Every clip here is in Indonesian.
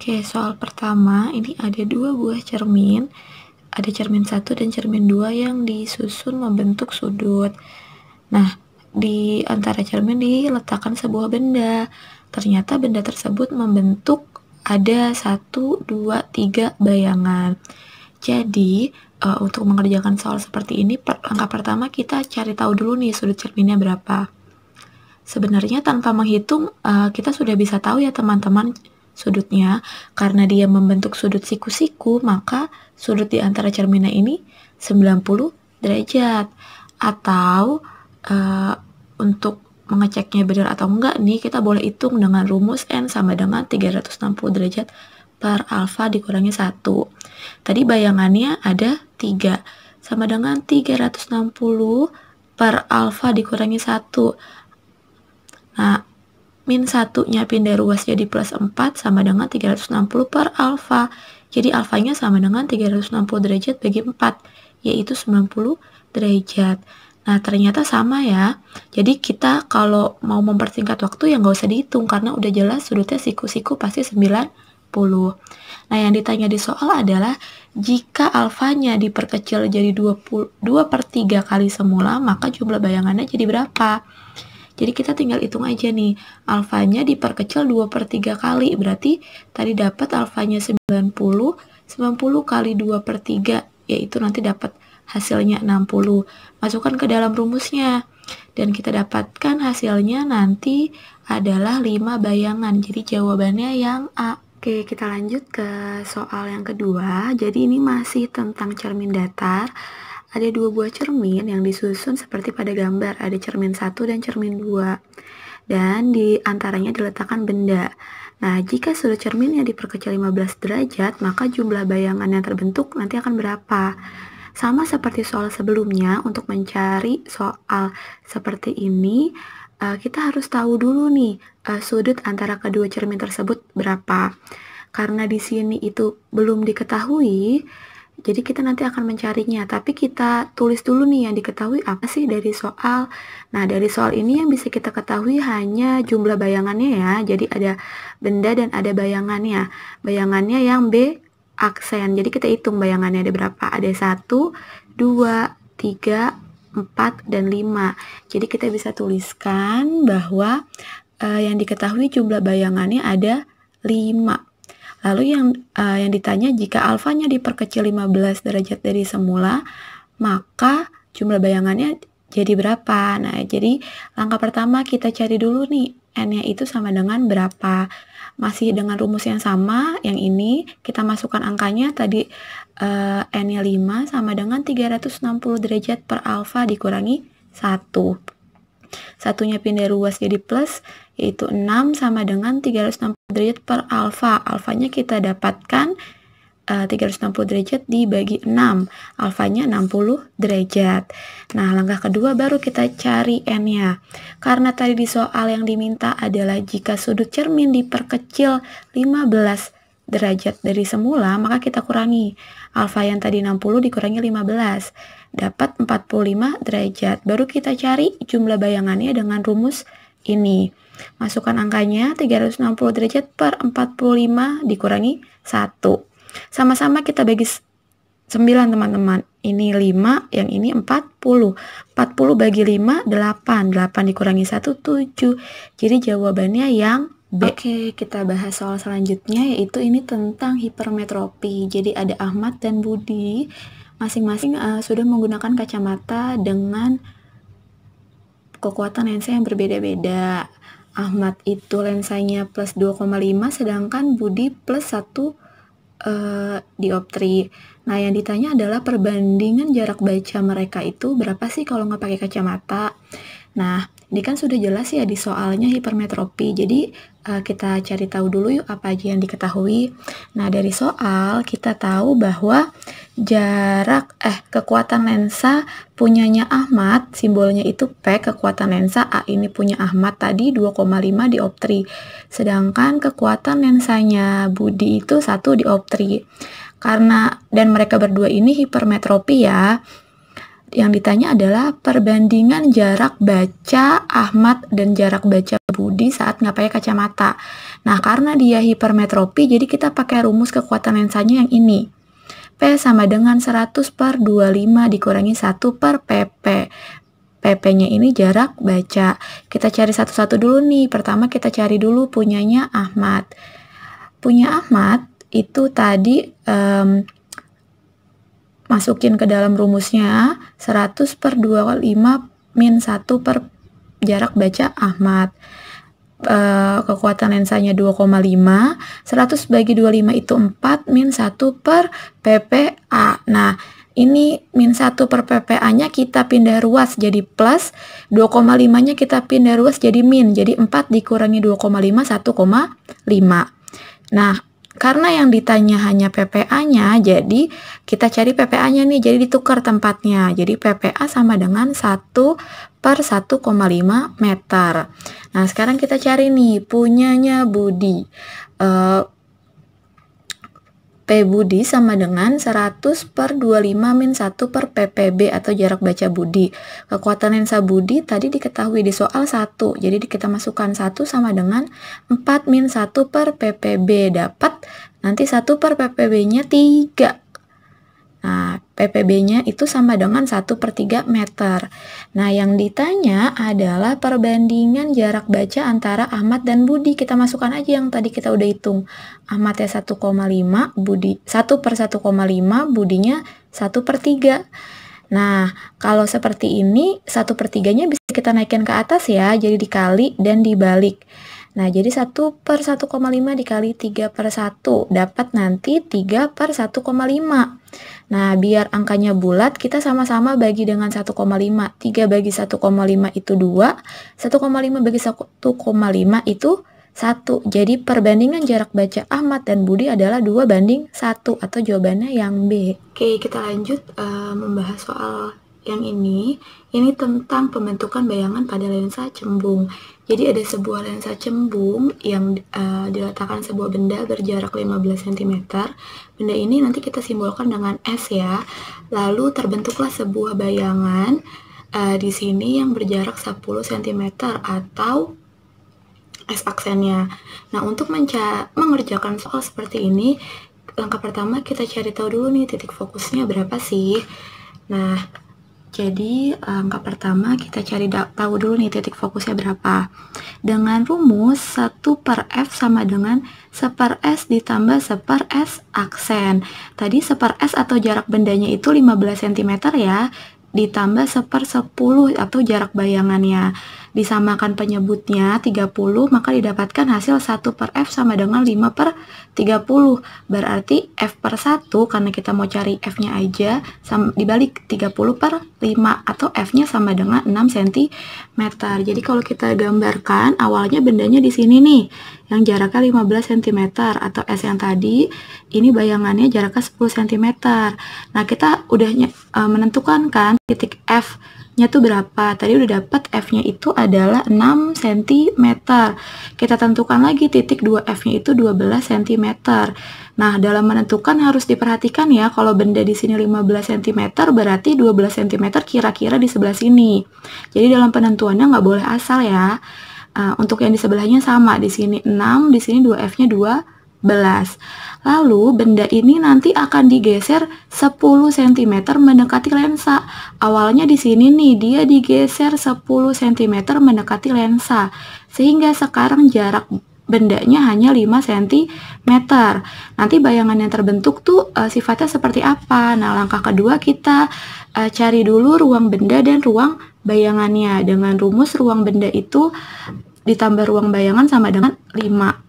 Oke, soal pertama ini ada dua buah cermin. Ada cermin 1 dan cermin 2 yang disusun membentuk sudut. Nah, di antara cermin diletakkan sebuah benda. Ternyata benda tersebut membentuk ada 1, 2, 3 bayangan. Jadi, untuk mengerjakan soal seperti ini, langkah pertama kita cari tahu dulu nih sudut cerminnya berapa. Sebenarnya tanpa menghitung, kita sudah bisa tahu ya teman-teman sudutnya. Karena dia membentuk sudut siku-siku, maka sudut di antara cerminnya ini 90 derajat. Atau untuk mengeceknya benar atau enggak nih, kita boleh hitung dengan rumus N sama dengan 360 derajat per alfa dikurangi 1. Tadi bayangannya ada 3, sama dengan 360 per alfa dikurangi 1. Nah, min 1-nya pindah ruas jadi plus 4 sama dengan 360 per alfa. Jadi alfanya sama dengan 360 derajat bagi 4, yaitu 90 derajat. Nah, ternyata sama ya. Jadi kita kalau mau mempersingkat waktu ya nggak usah dihitung, karena udah jelas sudutnya siku-siku pasti 90. Nah, yang ditanya di soal adalah jika alfanya diperkecil jadi 2/3 kali semula, maka jumlah bayangannya jadi berapa? Jadi kita tinggal hitung aja nih, alfanya diperkecil 2/3 kali, berarti tadi dapat alfanya 90, 90 kali 2/3, yaitu nanti dapat hasilnya 60. Masukkan ke dalam rumusnya, dan kita dapatkan hasilnya nanti adalah 5 bayangan, jadi jawabannya yang A. Oke, kita lanjut ke soal yang kedua. Jadi ini masih tentang cermin datar. Ada dua buah cermin yang disusun seperti pada gambar, ada cermin 1 dan cermin 2. Dan di antaranya diletakkan benda. Nah, jika sudut cerminnya diperkecil 15 derajat, maka jumlah bayangan yang terbentuk nanti akan berapa? Sama seperti soal sebelumnya, untuk mencari soal seperti ini, kita harus tahu dulu nih, sudut antara kedua cermin tersebut berapa. Karena di sini itu belum diketahui, jadi kita nanti akan mencarinya, tapi kita tulis dulu nih yang diketahui apa sih dari soal. Nah, dari soal ini yang bisa kita ketahui hanya jumlah bayangannya ya. Jadi ada benda dan ada bayangannya. Bayangannya yang B aksen. Jadi kita hitung bayangannya ada berapa. Ada 1, 2, 3, 4, dan 5. Jadi kita bisa tuliskan bahwa yang diketahui jumlah bayangannya ada 5. Lalu yang ditanya, jika alfanya diperkecil 15 derajat dari semula, maka jumlah bayangannya jadi berapa? Nah, jadi langkah pertama kita cari dulu nih, N-nya itu sama dengan berapa. Masih dengan rumus yang sama, yang ini kita masukkan angkanya, tadi N-nya 5 sama dengan 360 derajat per alfa dikurangi 1. Satunya pindah ruas jadi plus, yaitu 6 sama dengan 360 derajat per alfa. Alfanya kita dapatkan 360 derajat dibagi 6. Alfanya 60 derajat. Nah, langkah kedua baru kita cari N-nya. Karena tadi di soal yang diminta adalah jika sudut cermin diperkecil 15 derajat dari semula, maka kita kurangi. Alfa yang tadi 60 dikurangi 15. Dapat 45 derajat. Baru kita cari jumlah bayangannya dengan rumus ini. Masukkan angkanya 360 derajat per 45 dikurangi 1. Sama-sama kita bagi 9 teman-teman. Ini 5, yang ini 40. 40 bagi 5, 8. 8 dikurangi 1, 7. Jadi jawabannya yang B. Oke, kita bahas soal selanjutnya, yaitu ini tentang hipermetropi. Jadi ada Ahmad dan Budi. Masing-masing sudah menggunakan kacamata dengan kekuatan lensa yang berbeda-beda. Ahmad itu lensanya plus 2,5, sedangkan Budi plus 1 dioptri. Nah, yang ditanya adalah perbandingan jarak baca mereka itu berapa sih kalau nggak pakai kacamata. Nah, ini kan sudah jelas ya di soalnya hipermetropi. Jadi kita cari tahu dulu yuk apa aja yang diketahui. Nah, dari soal kita tahu bahwa kekuatan lensa punyanya Ahmad, simbolnya itu P, kekuatan lensa A ini punya Ahmad tadi 2,5 dioptri. Sedangkan kekuatan lensanya Budi itu 1 dioptri. Dan mereka berdua ini hipermetropi ya. Yang ditanya adalah perbandingan jarak baca Ahmad dan jarak baca Budi saat nggak pakai kacamata. Nah, karena dia hipermetropi, jadi kita pakai rumus kekuatan lensanya yang ini. P sama dengan 100/25 dikurangi 1 per PP. PP-nya ini jarak baca. Kita cari satu-satu dulu nih. Pertama kita cari dulu punyanya Ahmad. Punya Ahmad itu tadi masukin ke dalam rumusnya 100/25 min 1 per jarak baca Ahmad. Kekuatan lensanya 2,5, 100 bagi 25 itu 4, min 1 per PPA. Nah, ini min 1 per PPA-nya kita pindah ruas jadi plus, 2,5-nya kita pindah ruas jadi min, jadi 4 dikurangi 2,5, 1,5. Nah, karena yang ditanya hanya PPA-nya, jadi kita cari PPA-nya nih, jadi ditukar tempatnya. Jadi PPA sama dengan 1 per 1,5 meter. Nah, sekarang kita cari nih, punyanya Budi. P Budi sama dengan 100/25 min 1 per PPB atau jarak baca Budi. Kekuatan lensa Budi tadi diketahui di soal 1. Jadi kita masukkan 1 sama dengan 4 min 1 per PPB. Dapat nanti 1 per PPB-nya 3. Nah, PPB-nya itu sama dengan 1/3 meter. Nah, yang ditanya adalah perbandingan jarak baca antara Ahmad dan Budi. Kita masukkan aja yang tadi kita udah hitung. Ahmadnya 1,5, Budi 1/1,5, Budinya 1/3. Nah, kalau seperti ini 1/3-nya bisa kita naikkan ke atas ya, jadi dikali dan dibalik. Nah, jadi 1/1,5 dikali 3/1, dapat nanti 3/1,5. Nah, biar angkanya bulat, kita sama-sama bagi dengan 1,5. 3 bagi 1,5 itu 2, 1,5 bagi 1,5 itu 1. Jadi perbandingan jarak baca Ahmad dan Budi adalah 2/1 atau jawabannya yang B. Oke, kita lanjut membahas soal yang ini. Ini tentang pembentukan bayangan pada lensa cembung. Jadi ada sebuah lensa cembung yang diletakkan sebuah benda berjarak 15 cm. Benda ini nanti kita simbolkan dengan S ya. Lalu terbentuklah sebuah bayangan di sini yang berjarak 10 cm atau S aksennya. Nah, untuk mengerjakan soal seperti ini, langkah pertama kita cari tahu dulu nih titik fokusnya berapa sih. Nah, jadi langkah pertama kita cari tahu dulu nih titik fokusnya berapa. Dengan rumus 1 per F sama dengan 1/S ditambah 1/S aksen. Tadi 1/S atau jarak bendanya itu 15 cm ya, ditambah 1/10 atau jarak bayangannya. Disamakan penyebutnya 30, maka didapatkan hasil 1 per F sama dengan 5/30. Berarti F per 1, karena kita mau cari F-nya aja, dibalik 30/5 atau F-nya sama dengan 6 cm. Jadi kalau kita gambarkan, awalnya bendanya di sini nih, yang jaraknya 15 cm atau S yang tadi, ini bayangannya jaraknya 10 cm. Nah, kita udah menentukan kan titik F-nya tuh berapa. Tadi udah dapat F-nya itu adalah 6 cm. Kita tentukan lagi titik 2F-nya itu 12 cm. Nah, dalam menentukan harus diperhatikan ya, kalau benda di sini 15 cm berarti 12 cm kira-kira di sebelah sini. Jadi dalam penentuannya nggak boleh asal ya. Untuk yang di sebelahnya sama, di sini 6, di sini 2F-nya 12. Lalu benda ini nanti akan digeser 10 cm mendekati lensa. Awalnya di sini nih dia digeser 10 cm mendekati lensa. Sehingga sekarang jarak bendanya hanya 5 cm. Nanti bayangan yang terbentuk tuh sifatnya seperti apa? Nah, langkah kedua kita cari dulu ruang benda dan ruang bayangannya. Dengan rumus ruang benda itu ditambah ruang bayangan sama dengan 5.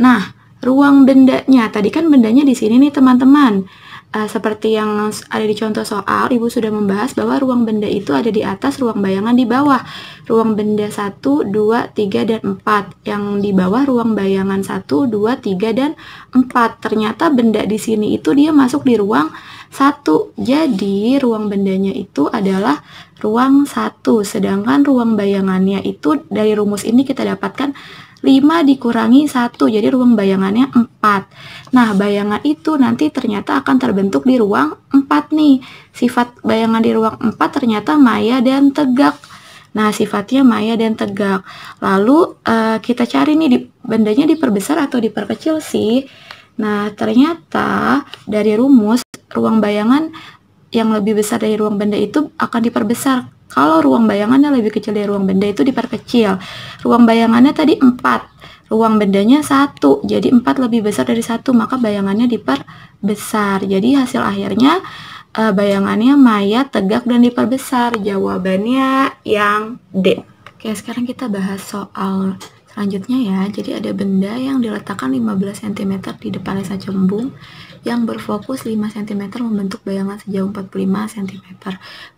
Nah, ruang bendanya, tadi kan bendanya di sini nih teman-teman. Seperti yang ada di contoh soal, Ibu sudah membahas bahwa ruang benda itu ada di atas, ruang bayangan di bawah. Ruang benda 1, 2, 3, dan 4. Yang di bawah ruang bayangan 1, 2, 3, dan 4. Ternyata benda di sini itu dia masuk di ruang 1. Jadi, ruang bendanya itu adalah ruang 1. Sedangkan ruang bayangannya itu dari rumus ini kita dapatkan 5 dikurangi 1, jadi ruang bayangannya 4. Nah, bayangan itu nanti ternyata akan terbentuk di ruang 4 nih. Sifat bayangan di ruang 4 ternyata maya dan tegak. Nah, sifatnya maya dan tegak. Lalu kita cari nih bendanya diperbesar atau diperkecil sih. Nah, ternyata dari rumus ruang bayangan yang lebih besar dari ruang benda itu akan diperbesar. Kalau ruang bayangannya lebih kecil dari ruang benda itu diperkecil. Ruang bayangannya tadi 4, ruang bendanya 1, jadi 4 lebih besar dari 1, maka bayangannya diperbesar. Jadi hasil akhirnya bayangannya maya, tegak, dan diperbesar. Jawabannya yang D. Oke, sekarang kita bahas soal selanjutnya ya. Jadi ada benda yang diletakkan 15 cm di depan lensa cembung yang berfokus 5 cm membentuk bayangan sejauh 45 cm.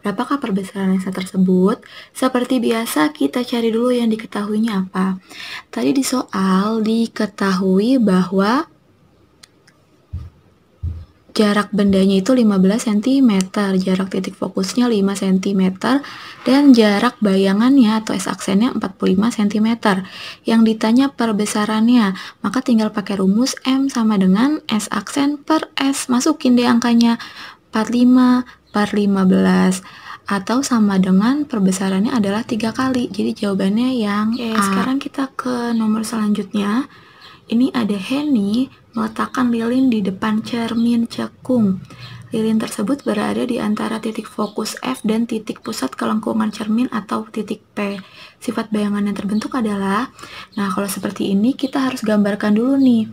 Berapakah perbesaran lensa tersebut? Seperti biasa kita cari dulu yang diketahuinya apa. Tadi di soal diketahui bahwa jarak bendanya itu 15 cm, jarak titik fokusnya 5 cm, dan jarak bayangannya atau S-aksennya 45 cm. Yang ditanya perbesarannya, maka tinggal pakai rumus M sama dengan S-aksen per S. Masukin deh angkanya 45 per 15, atau sama dengan perbesarannya adalah 3 kali. Jadi jawabannya yang A. Sekarang kita ke nomor selanjutnya. Ini ada Henny meletakkan lilin di depan cermin cekung. Lilin tersebut berada di antara titik fokus F dan titik pusat kelengkungan cermin atau titik P. Sifat bayangan yang terbentuk adalah, nah kalau seperti ini kita harus gambarkan dulu nih.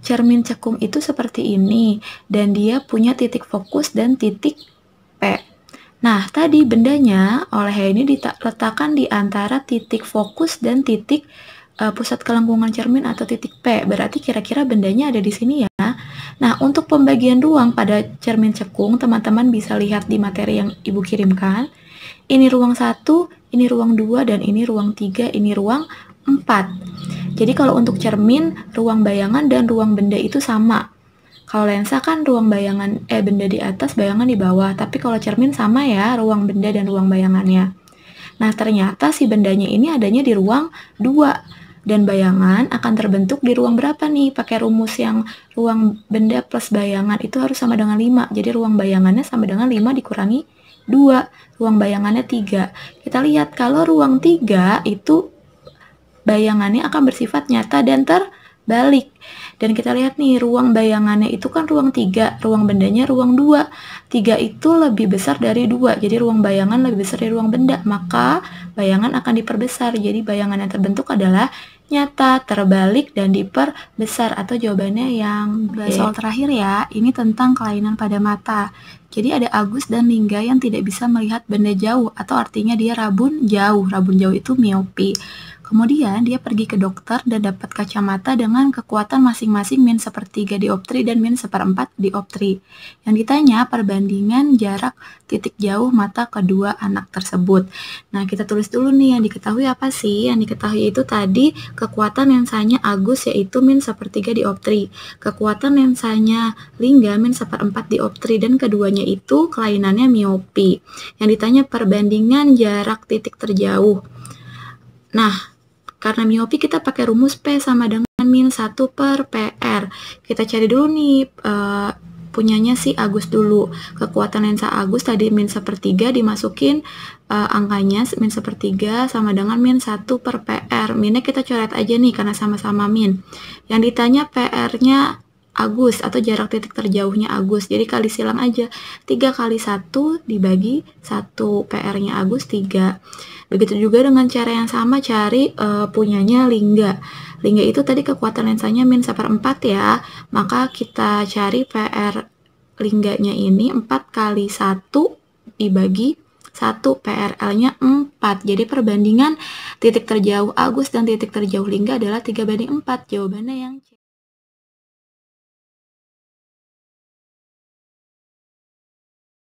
Cermin cekung itu seperti ini, dan dia punya titik fokus dan titik P. Nah, tadi bendanya oleh Henny diletakkan di antara titik fokus dan titik pusat kelengkungan cermin atau titik P. Berarti kira-kira bendanya ada di sini ya. Nah, untuk pembagian ruang pada cermin cekung, teman-teman bisa lihat di materi yang Ibu kirimkan. Ini ruang 1, ini ruang 2, dan ini ruang 3, ini ruang 4. Jadi kalau untuk cermin, ruang bayangan dan ruang benda itu sama. Kalau lensa kan ruang bayangan benda di atas, bayangan di bawah. Tapi kalau cermin sama ya, ruang benda dan ruang bayangannya. Nah, ternyata si bendanya ini adanya di ruang 2. Dan bayangan akan terbentuk di ruang berapa nih? Pakai rumus yang ruang benda plus bayangan itu harus sama dengan 5. Jadi ruang bayangannya sama dengan 5 dikurangi 2. Ruang bayangannya 3. Kita lihat kalau ruang 3 itu bayangannya akan bersifat nyata dan terbalik. Dan kita lihat nih, ruang bayangannya itu kan ruang 3, ruang bendanya ruang 2. 3 itu lebih besar dari 2, jadi ruang bayangan lebih besar dari ruang benda, maka bayangan akan diperbesar. Jadi bayangan yang terbentuk adalah nyata, terbalik, dan diperbesar, atau jawabannya yang B. Soal terakhir ya, ini tentang kelainan pada mata. Jadi ada Agus dan Lingga yang tidak bisa melihat benda jauh, atau artinya dia rabun jauh. Rabun jauh itu miopi. Kemudian dia pergi ke dokter dan dapat kacamata dengan kekuatan masing-masing min 1/3 dioptri dan min 1/4 dioptri. Yang ditanya perbandingan jarak titik jauh mata kedua anak tersebut. Nah, kita tulis dulu nih yang diketahui apa sih? Yang diketahui itu tadi kekuatan lensanya Agus yaitu min 1/3 dioptri. Kekuatan lensanya Lingga min 1/4 dioptri, dan keduanya itu kelainannya miopi. Yang ditanya perbandingan jarak titik terjauh. Nah, karena miopi kita pakai rumus P sama dengan min 1 per PR. Kita cari dulu nih punyanya si Agus dulu. Kekuatan lensa Agus tadi min 1/3, dimasukin angkanya min 1/3 sama dengan min 1 per PR. Minnya kita coret aja nih karena sama-sama min. Yang ditanya PR-nya Agus atau jarak titik terjauhnya Agus. Jadi kali silang aja. 3 kali 1 dibagi 1. PR-nya Agus 3. Begitu juga dengan cara yang sama cari punyanya Lingga. Lingga itu tadi kekuatan lensanya min 1/4 ya. Maka kita cari PR Lingganya ini 4 kali 1 dibagi 1. PRL-nya 4. Jadi perbandingan titik terjauh Agus dan titik terjauh Lingga adalah 3/4. Jawabannya yang C.